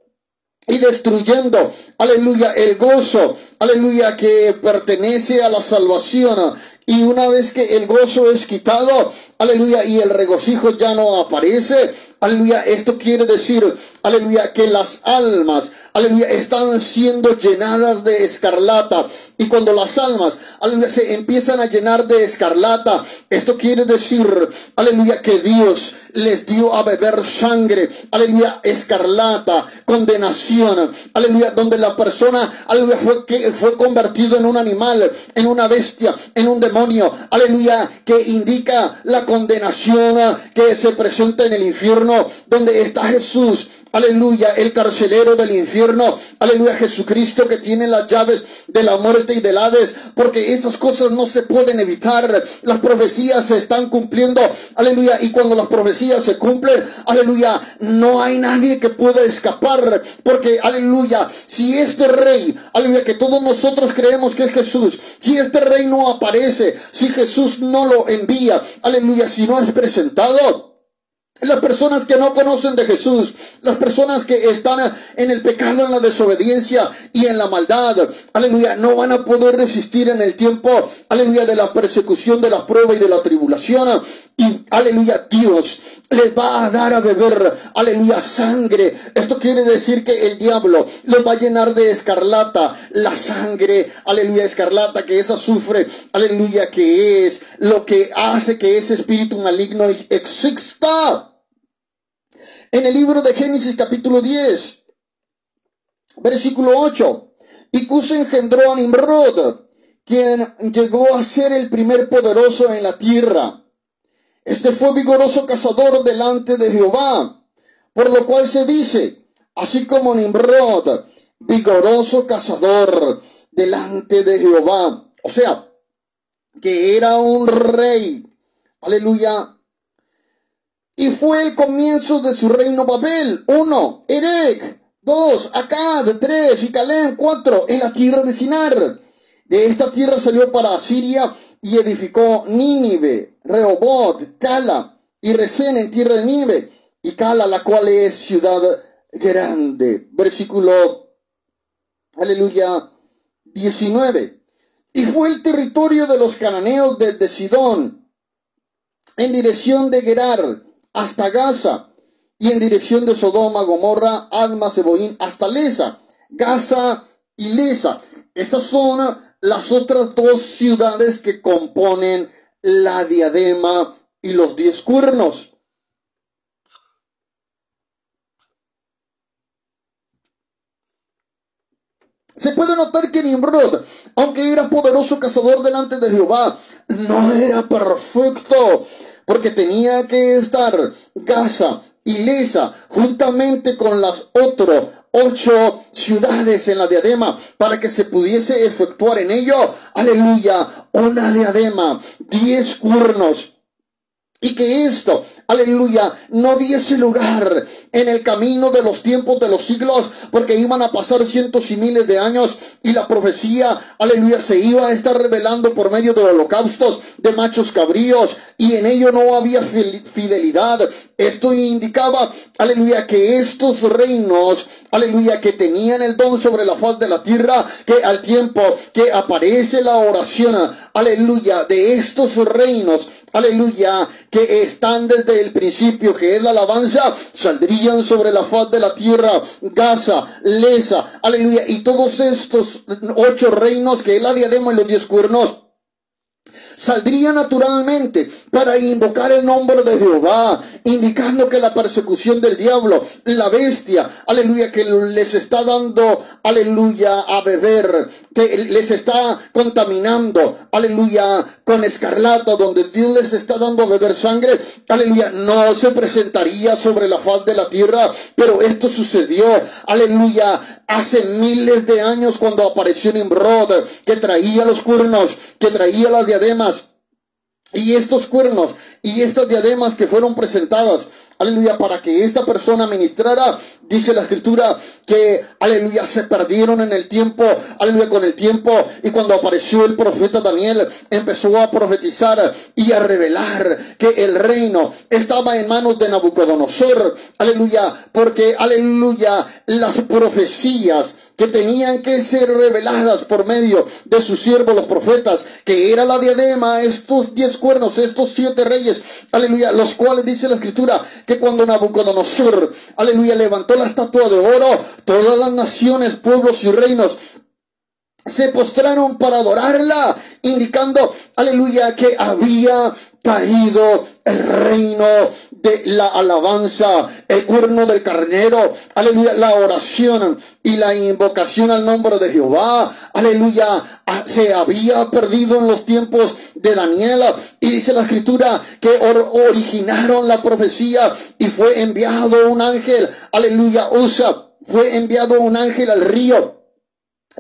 y destruyendo, aleluya, el gozo, aleluya, que pertenece a la salvación. Y una vez que el gozo es quitado, aleluya, y el regocijo ya no aparece, aleluya, esto quiere decir, aleluya, que las almas, aleluya, están siendo llenadas de escarlata. Y cuando las almas, aleluya, se empiezan a llenar de escarlata, esto quiere decir, aleluya, que Dios les dio a beber sangre, aleluya, escarlata, condenación, aleluya, donde la persona, aleluya, fue convertido en un animal, en una bestia, en un demonio, aleluya, que indica la condenación que se presenta en el infierno, donde está Jesús, aleluya, el carcelero del infierno, aleluya, Jesucristo que tiene las llaves de la muerte y del Hades, porque estas cosas no se pueden evitar, las profecías se están cumpliendo, aleluya, y cuando las profecías se cumplen, aleluya, no hay nadie que pueda escapar, porque, aleluya, si este rey, aleluya, que todos nosotros creemos que es Jesús, si este rey no aparece, si Jesús no lo envía, aleluya, si no es presentado, las personas que no conocen de Jesús, las personas que están en el pecado, en la desobediencia y en la maldad, aleluya, no van a poder resistir en el tiempo, aleluya, de la persecución, de la prueba y de la tribulación. Y, aleluya, Dios les va a dar a beber, aleluya, sangre. Esto quiere decir que el diablo los va a llenar de escarlata, la sangre, aleluya, escarlata, que es azufre, aleluya, que es lo que hace que ese espíritu maligno exista. En el libro de Génesis capítulo 10, versículo 8, y Cus engendró a Nimrod, quien llegó a ser el primer poderoso en la tierra. Este fue vigoroso cazador delante de Jehová, por lo cual se dice, así como Nimrod, vigoroso cazador delante de Jehová. O sea, que era un rey, aleluya. Y fue el comienzo de su reino Babel. 1. Erec. 2. Acad. 3. Y Calem. 4. En la tierra de Sinar. De esta tierra salió para Asiria y edificó Nínive, Rehobot, Cala y Resén en tierra de Nínive. Y Cala, la cual es ciudad grande. Versículo, aleluya, 19. Y fue el territorio de los cananeos desde Sidón, en dirección de Gerar, hasta Gaza, y en dirección de Sodoma, Gomorra, Adma, Seboín, hasta Lesa, Gaza y Lesa. Estas son las otras dos ciudades que componen la diadema y los 10 cuernos. Se puede notar que Nimrod, aunque era poderoso cazador delante de Jehová, no era perfecto, porque tenía que estar Gaza y Lesa juntamente con las otras 8 ciudades en la diadema para que se pudiese efectuar en ello, aleluya, una diadema, 10 cuernos. Y que esto, aleluya, no diese lugar en el camino de los tiempos de los siglos, porque iban a pasar cientos y miles de años y la profecía, aleluya, se iba a estar revelando por medio de holocaustos de machos cabríos, y en ello no había fidelidad. Esto indicaba, aleluya, que estos reinos, aleluya, que tenían el don sobre la faz de la tierra, que al tiempo que aparece la oración, aleluya, de estos reinos, aleluya, que están desde el principio, que es la alabanza, saldrían sobre la faz de la tierra, Gaza, Lesa, aleluya, y todos estos 8 reinos, que es la diadema y los 10 cuernos, saldría naturalmente para invocar el nombre de Jehová, indicando que la persecución del diablo, la bestia, aleluya, que les está dando, aleluya, a beber, que les está contaminando, aleluya, con escarlata, donde Dios les está dando a beber sangre, aleluya, no se presentaría sobre la faz de la tierra. Pero esto sucedió, aleluya, hace miles de años, cuando apareció Nimrod, que traía los cuernos, que traía las diademas, y estos cuernos y estas diademas que fueron presentadas, aleluya, para que esta persona ministrara. Dice la escritura que, aleluya, se perdieron en el tiempo, aleluya, con el tiempo. Y cuando apareció el profeta Daniel, empezó a profetizar y a revelar que el reino estaba en manos de Nabucodonosor, aleluya, porque, aleluya, las profecías que tenían que ser reveladas por medio de sus siervos los profetas, que era la diadema, estos 10 cuernos, estos 7 reyes, aleluya, los cuales dice la escritura que cuando Nabucodonosor, aleluya, levantó la estatua de oro, todas las naciones, pueblos y reinos se postraron para adorarla, indicando, aleluya, que había caído el reino de la alabanza, el cuerno del carnero, aleluya, la oración y la invocación al nombre de Jehová, aleluya, se había perdido en los tiempos de Daniel. Y dice la escritura que originaron la profecía y fue enviado un ángel, aleluya, fue enviado un ángel al río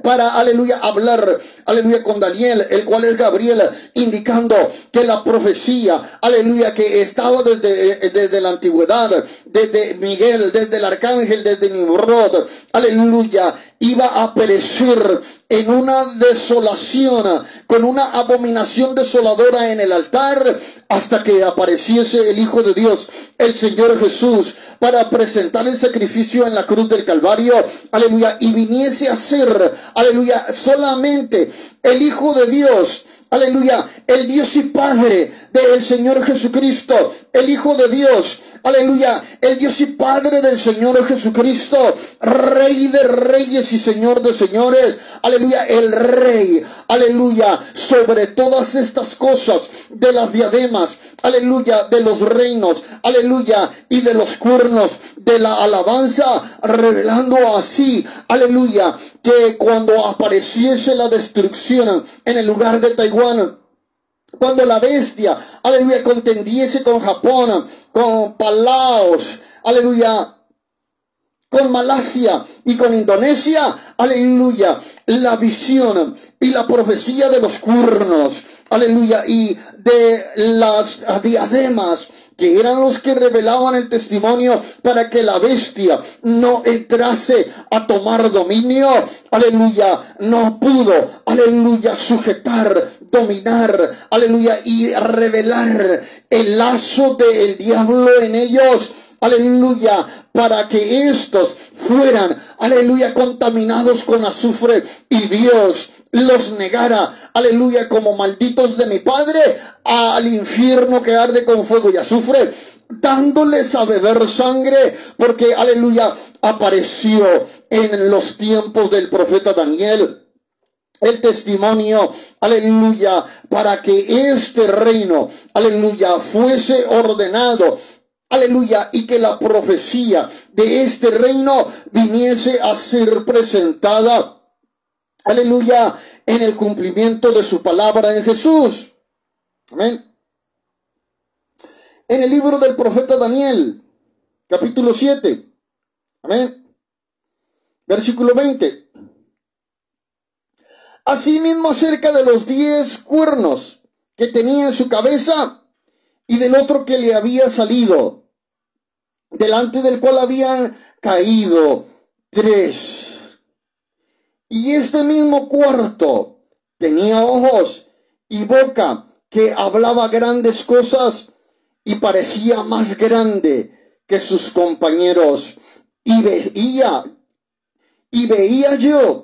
para, aleluya, hablar, aleluya, con Daniel, el cual es Gabriel, indicando que la profecía, aleluya, que estaba desde la antigüedad, desde Miguel, desde el arcángel, desde Nimrod, aleluya, iba a perecer en una desolación, con una abominación desoladora en el altar, hasta que apareciese el Hijo de Dios, el Señor Jesús, para presentar el sacrificio en la cruz del Calvario, aleluya, y viniese a ser, aleluya, solamente el Hijo de Dios, aleluya, el Dios y Padre del Señor Jesucristo, el Hijo de Dios, aleluya, el Dios y Padre del Señor Jesucristo, Rey de reyes y Señor de señores, aleluya, el Rey, aleluya, sobre todas estas cosas, de las diademas, aleluya, de los reinos, aleluya, y de los cuernos, de la alabanza, revelando así, aleluya, que cuando apareciese la destrucción en el lugar de Taiwán, cuando la bestia, aleluya, contendiese con Japón, con Palaos, aleluya, con Malasia y con Indonesia, aleluya, la visión y la profecía de los cuernos, aleluya, y de las diademas, que eran los que revelaban el testimonio para que la bestia no entrase a tomar dominio, aleluya, no pudo, aleluya, sujetar, dominar, aleluya, y revelar el lazo del diablo en ellos, aleluya, para que estos fueran, aleluya, contaminados con azufre y Dios los negara, aleluya, como malditos de mi Padre, al infierno que arde con fuego y azufre, dándoles a beber sangre, porque, aleluya, apareció en los tiempos del profeta Daniel el testimonio, aleluya, para que este reino, aleluya, fuese ordenado, aleluya, y que la profecía de este reino viniese a ser presentada, aleluya, en el cumplimiento de su palabra en Jesús. Amén. En el libro del profeta Daniel, capítulo 7, amén, versículo 20. Asimismo, acerca de los 10 cuernos que tenía en su cabeza y del otro que le había salido, delante del cual habían caído 3. Y este mismo cuarto tenía ojos y boca que hablaba grandes cosas y parecía más grande que sus compañeros. Y veía yo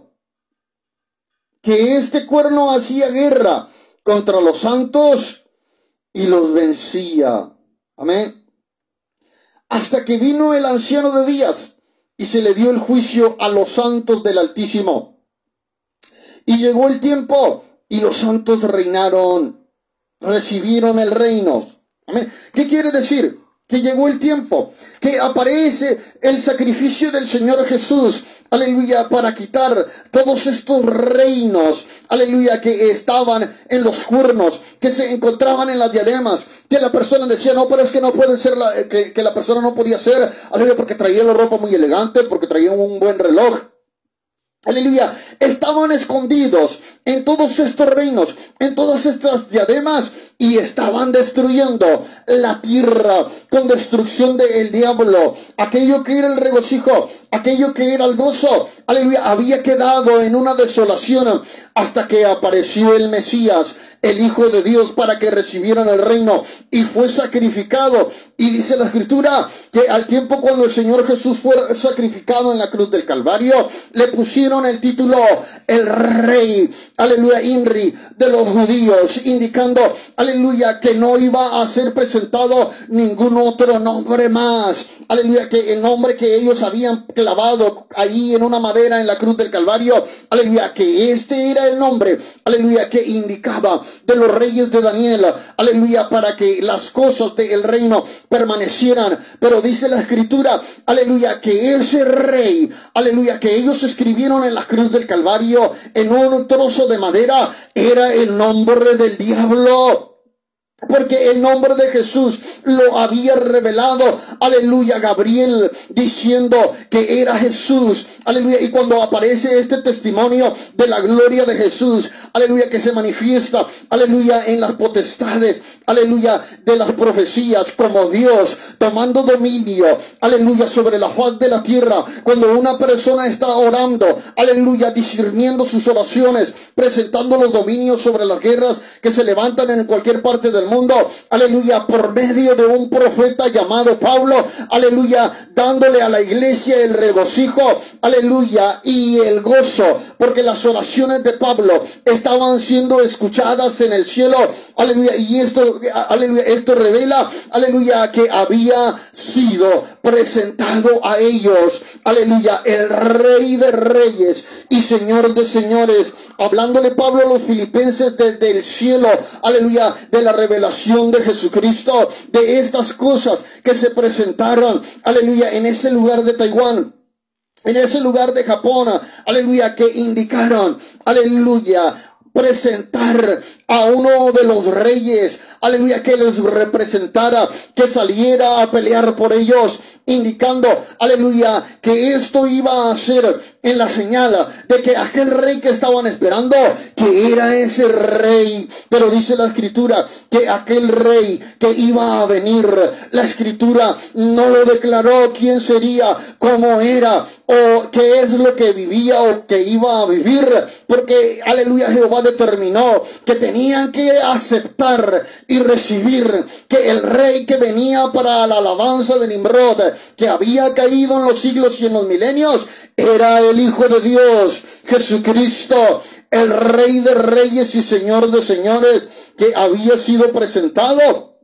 que este cuerno hacía guerra contra los santos y los vencía. Amén. Hasta que vino el anciano de días y se le dio el juicio a los santos del Altísimo. Y llegó el tiempo y los santos reinaron, recibieron el reino. Amén. ¿Qué quiere decir? Que llegó el tiempo, que aparece el sacrificio del Señor Jesús, aleluya, para quitar todos estos reinos, aleluya, que estaban en los cuernos, que se encontraban en las diademas, que la persona decía, no, pero es que no puede ser, que la persona no podía ser, aleluya, porque traía la ropa muy elegante, porque traía un buen reloj. Aleluya, estaban escondidos en todos estos reinos, en todas estas diademas, y estaban destruyendo la tierra con destrucción del diablo. Aquello que era el regocijo, aquello que era el gozo, aleluya, había quedado en una desolación hasta que apareció el Mesías, el Hijo de Dios, para que recibieran el reino, y fue sacrificado. Y dice la Escritura que al tiempo cuando el Señor Jesús fue sacrificado en la cruz del Calvario, le pusieron el título el Rey, aleluya, Inri, de los judíos, indicando, aleluya, que no iba a ser presentado ningún otro nombre más, aleluya, que el nombre que ellos habían clavado allí en una madera en la cruz del Calvario, aleluya, que este era el nombre, aleluya, que indicaba de los reyes de Daniel, aleluya, para que las cosas del reino permanecieran. Pero dice la Escritura, aleluya, que ese rey, aleluya, que ellos escribieron en la cruz del Calvario en un trozo de madera, era el nombre del diablo. Porque el nombre de Jesús lo había revelado, aleluya, Gabriel, diciendo que era Jesús, aleluya. Y cuando aparece este testimonio de la gloria de Jesús, aleluya, que se manifiesta, aleluya, en las potestades, aleluya, de las profecías, como Dios tomando dominio, aleluya, sobre la faz de la tierra. Cuando una persona está orando, aleluya, discerniendo sus oraciones, presentando los dominios sobre las guerras que se levantan en cualquier parte del mundo, aleluya, por medio de un profeta llamado Pablo, aleluya, dándole a la iglesia el regocijo, aleluya, y el gozo, porque las oraciones de Pablo estaban siendo escuchadas en el cielo, aleluya, y esto, aleluya, esto revela, aleluya, que había sido presentado a ellos, aleluya, el Rey de Reyes y Señor de Señores, hablándole Pablo a los filipenses desde el cielo, aleluya, de la revelación de Jesucristo, de estas cosas que se presentaron, aleluya, en ese lugar de Taiwán, en ese lugar de Japón, aleluya, que indicaron, aleluya, presentar a uno de los reyes, aleluya, que les representara, que saliera a pelear por ellos, indicando, aleluya, que esto iba a ser en la señal de que aquel rey que estaban esperando, que era ese rey. Pero dice la Escritura que aquel rey que iba a venir, la Escritura no lo declaró quién sería, cómo era o qué es lo que vivía o que iba a vivir, porque, aleluya, Jehová determinó que tenían que aceptar y recibir que el rey que venía para la alabanza de Nimrod, que había caído en los siglos y en los milenios, era el Hijo de Dios, Jesucristo, el Rey de Reyes y Señor de Señores, que había sido presentado,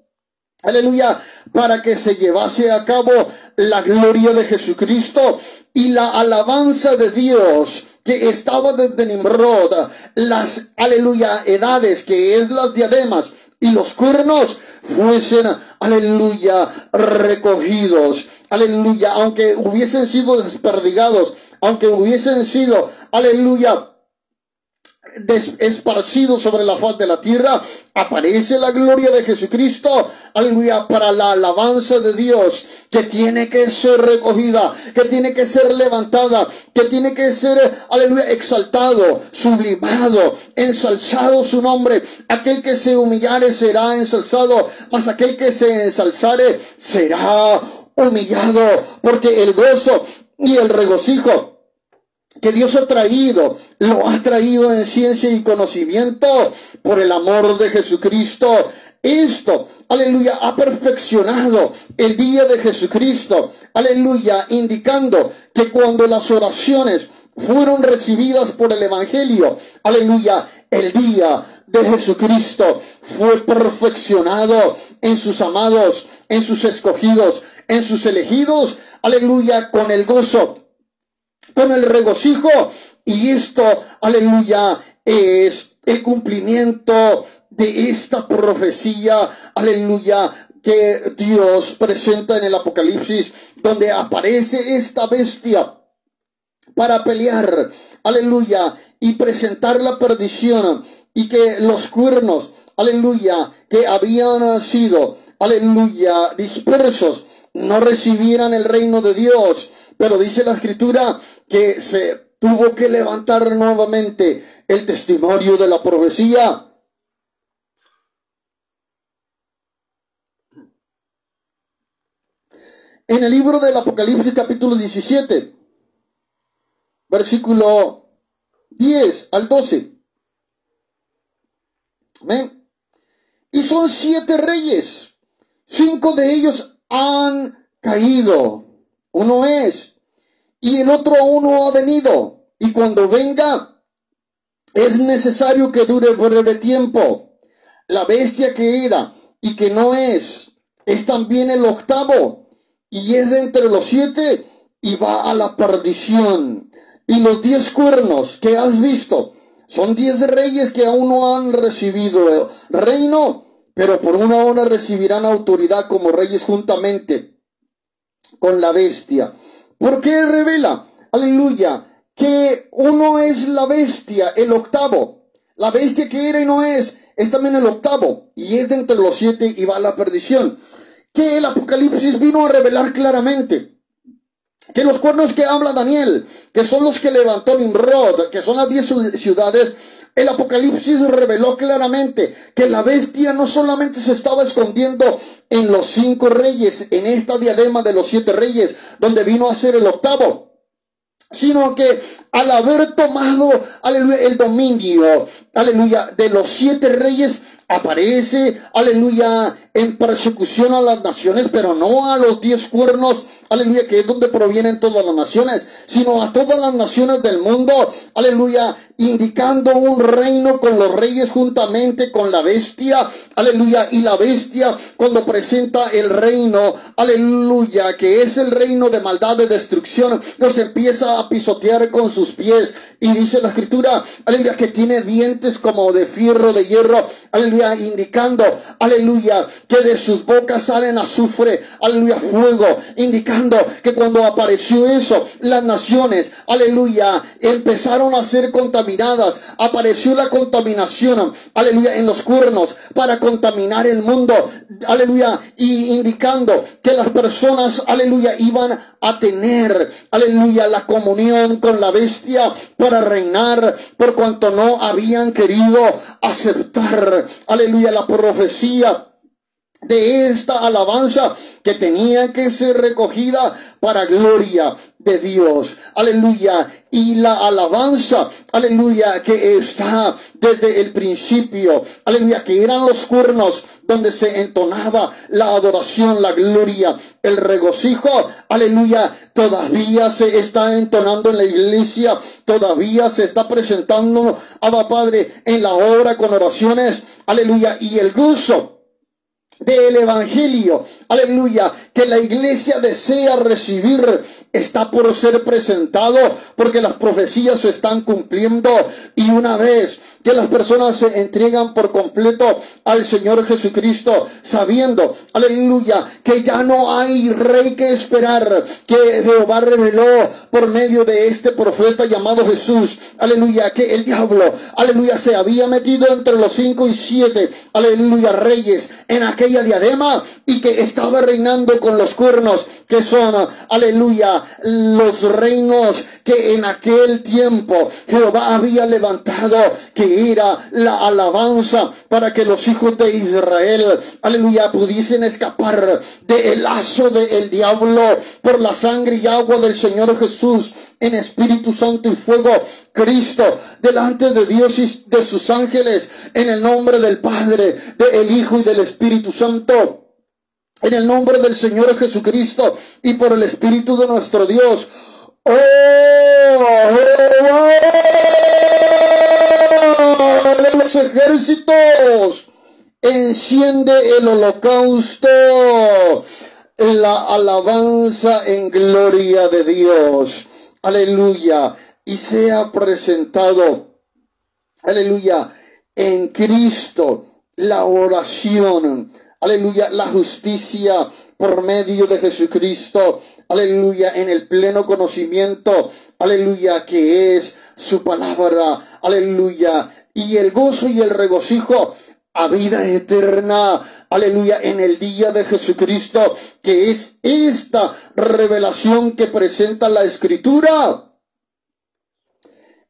aleluya, para que se llevase a cabo la gloria de Jesucristo y la alabanza de Dios que estaba desde Nimrod, las, aleluya, edades, que es las diademas y los cuernos, fuesen, aleluya, recogidos, aleluya, aunque hubiesen sido desperdigados, aunque hubiesen sido, aleluya, esparcido sobre la faz de la tierra, aparece la gloria de Jesucristo, aleluya, para la alabanza de Dios, que tiene que ser recogida, que tiene que ser levantada, que tiene que ser, aleluya, exaltado, sublimado, ensalzado su nombre. Aquel que se humillare será ensalzado, mas aquel que se ensalzare será humillado, porque el gozo y el regocijo que Dios ha traído, lo ha traído en ciencia y conocimiento por el amor de Jesucristo. Esto, aleluya, ha perfeccionado el día de Jesucristo, aleluya, indicando que cuando las oraciones fueron recibidas por el Evangelio, aleluya, el día de Jesucristo fue perfeccionado en sus amados, en sus escogidos, en sus elegidos, aleluya, con el gozo, con el regocijo, y esto, aleluya, es el cumplimiento de esta profecía, aleluya, que Dios presenta en el Apocalipsis, donde aparece esta bestia para pelear, aleluya, y presentar la perdición, y que los cuernos, aleluya, que habían sido, aleluya, dispersos, no recibieran el reino de Dios. Pero dice la Escritura que se tuvo que levantar nuevamente el testimonio de la profecía. En el libro del Apocalipsis capítulo 17, versículo 10 al 12. Amén. Y son 7 reyes, 5 de ellos han caído. Uno es, y el otro aún no ha venido, y cuando venga es necesario que dure breve tiempo. La bestia que era y que no es también el octavo, y es de entre los 7, y va a la perdición. Y los 10 cuernos que has visto son 10 reyes que aún no han recibido reino, pero por una hora recibirán autoridad como reyes juntamente con la bestia. ¿Por qué revela, aleluya, que uno es la bestia, el octavo? La bestia que era y no es también el octavo, y es de entre los 7 y va a la perdición. Que el Apocalipsis vino a revelar claramente que los cuernos que habla Daniel, que son los que levantó Nimrod, que son las 10 ciudades, el Apocalipsis reveló claramente que la bestia no solamente se estaba escondiendo en los 5 reyes, en esta diadema de los 7 reyes, donde vino a ser el octavo, sino que al haber tomado, aleluya, el dominio, aleluya, de los 7 reyes, aparece, aleluya, en persecución a las naciones, pero no a los 10 cuernos, aleluya, que es donde provienen todas las naciones, sino a todas las naciones del mundo, aleluya, indicando un reino con los reyes juntamente con la bestia, aleluya, y la bestia cuando presenta el reino, aleluya, que es el reino de maldad, de destrucción, los empieza a pisotear con sus pies, y dice la Escritura, aleluya, que tiene dientes como de fierro, de hierro, aleluya, indicando, aleluya, que de sus bocas salen azufre, aleluya, fuego, indicando que cuando apareció eso, las naciones, aleluya, empezaron a ser contaminadas, apareció la contaminación, aleluya, en los cuernos, para contaminar el mundo, aleluya, y indicando que las personas, aleluya, iban a tener, aleluya, la comunión con la bestia para reinar, por cuanto no habían querido aceptar, aleluya, la profecía de esta alabanza que tenía que ser recogida para gloria de Dios. Aleluya. Y la alabanza, aleluya, que está desde el principio, aleluya, que eran los cuernos donde se entonaba la adoración, la gloria, el regocijo, aleluya, todavía se está entonando en la iglesia, todavía se está presentando, Abba Padre, en la obra con oraciones, aleluya, y el gozo del evangelio, aleluya, que la iglesia desea recibir, está por ser presentado, porque las profecías se están cumpliendo, y una vez que las personas se entregan por completo al Señor Jesucristo, sabiendo, aleluya, que ya no hay rey que esperar, que Jehová reveló por medio de este profeta llamado Jesús, aleluya, que el diablo, aleluya, se había metido entre los 5 y 7, aleluya, reyes en aquella diadema, y que estaba reinando con los cuernos, que son, aleluya, los reinos que en aquel tiempo Jehová había levantado, que era la alabanza para que los hijos de Israel, aleluya, pudiesen escapar del lazo del diablo por la sangre y agua del Señor Jesús, en Espíritu Santo y fuego, Cristo, delante de Dios y de sus ángeles, en el nombre del Padre, del Hijo y del Espíritu Santo. En el nombre del Señor Jesucristo y por el Espíritu de nuestro Dios. ¡Oh, Jehová de los ejércitos! Enciende el holocausto, la alabanza en gloria de Dios. Aleluya. Y sea presentado, aleluya, en Cristo la oración. Aleluya, la justicia por medio de Jesucristo, aleluya, en el pleno conocimiento, aleluya, que es su palabra, aleluya, y el gozo y el regocijo a vida eterna, aleluya, en el día de Jesucristo, que es esta revelación que presenta la Escritura.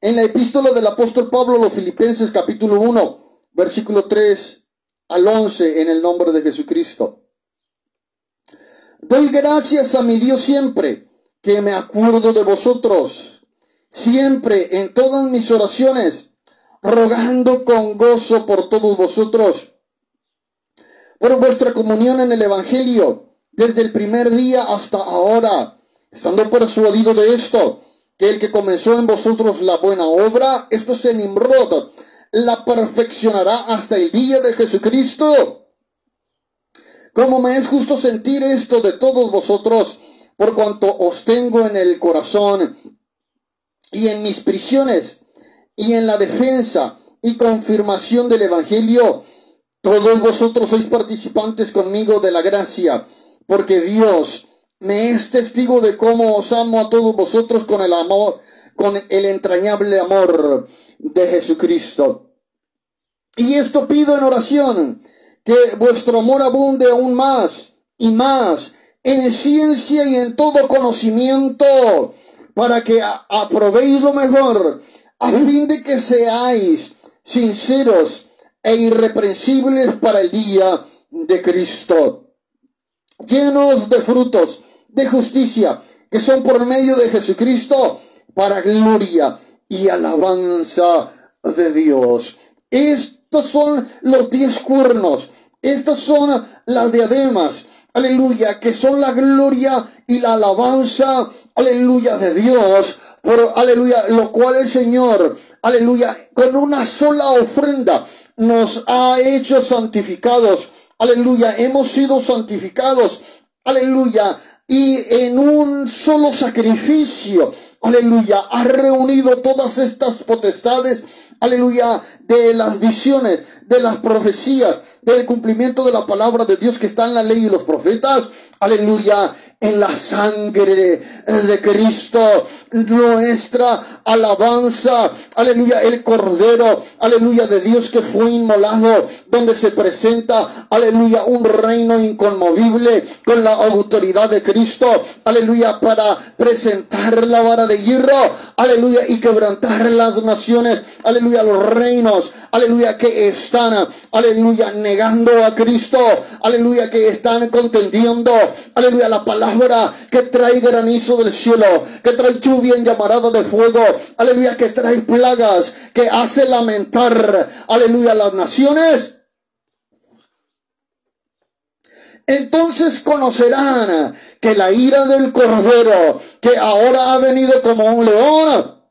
En la epístola del apóstol Pablo a los Filipenses, capítulo 1, versículo 3 al 11, en el nombre de Jesucristo. Doy gracias a mi Dios siempre que me acuerdo de vosotros, siempre en todas mis oraciones, rogando con gozo por todos vosotros, por vuestra comunión en el Evangelio, desde el primer día hasta ahora, estando persuadido de esto, que el que comenzó en vosotros la buena obra, esto es en Nimrod, la perfeccionará hasta el día de Jesucristo. Como me es justo sentir esto de todos vosotros, por cuanto os tengo en el corazón, y en mis prisiones, y en la defensa y confirmación del Evangelio, todos vosotros sois participantes conmigo de la gracia, porque Dios me es testigo de cómo os amo a todos vosotros con el amor, con el entrañable amor de Jesucristo. Y esto pido en oración, que vuestro amor abunde aún más y más en ciencia y en todo conocimiento, para que aprobéis lo mejor, a fin de que seáis sinceros e irreprensibles para el día de Cristo, llenos de frutos de justicia, que son por medio de Jesucristo, para gloria y alabanza de Dios. Estos son los 10 cuernos, estas son las diademas, aleluya, que son la gloria y la alabanza, aleluya, de Dios, por, aleluya, lo cual el Señor, aleluya, con una sola ofrenda nos ha hecho santificados, aleluya, hemos sido santificados, aleluya, y en un solo sacrificio, aleluya, ha reunido todas estas potestades, aleluya, de las visiones, de las profecías, del cumplimiento de la palabra de Dios que está en la ley y los profetas, aleluya, en la sangre de Cristo, nuestra alabanza, aleluya, el Cordero, aleluya, de Dios que fue inmolado, donde se presenta, aleluya, un reino inconmovible con la autoridad de Cristo, aleluya, para presentar la vara de hierro, aleluya, y quebrantar las naciones, aleluya, los reinos, aleluya, que están, aleluya, negando a Cristo, aleluya, que están contendiendo, aleluya, la palabra que trae granizo del cielo, que trae lluvia en llamarada de fuego, aleluya, que trae plagas, que hace lamentar, aleluya, las naciones. Entonces conocerán que la ira del Cordero, que ahora ha venido como un león,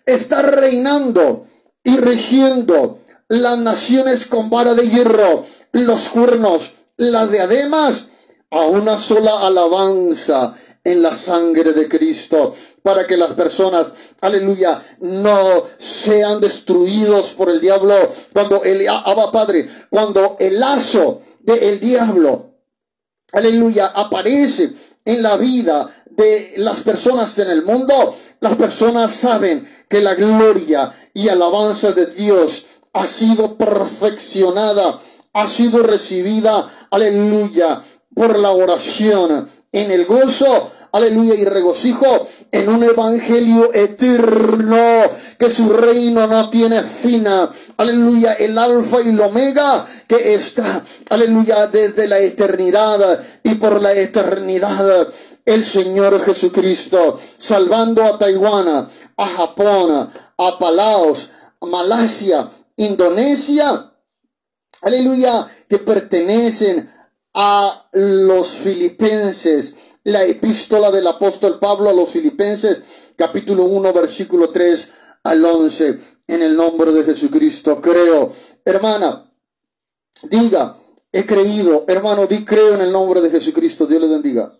está reinando y rigiendo las naciones con vara de hierro, los cuernos, las diademas, a una sola alabanza en la sangre de Cristo, para que las personas, aleluya, no sean destruidos por el diablo. Cuando Padre, cuando el lazo del diablo, aleluya, aparece en la vida de las personas en el mundo, las personas saben que la gloria y alabanza de Dios ha sido perfeccionada, ha sido recibida, aleluya, por la oración, en el gozo, aleluya, y regocijo en un evangelio eterno, que su reino no tiene fin, aleluya, el alfa y el omega, que está, aleluya, desde la eternidad y por la eternidad, el Señor Jesucristo, salvando a Taiwán, a Japón, a Palaos, a Malasia, Indonesia, aleluya, que pertenecen a los filipenses. La epístola del apóstol Pablo a los filipenses, capítulo 1, versículo 3 al 11, en el nombre de Jesucristo. Creo, hermana, diga, he creído, hermano, di creo en el nombre de Jesucristo. Dios le bendiga.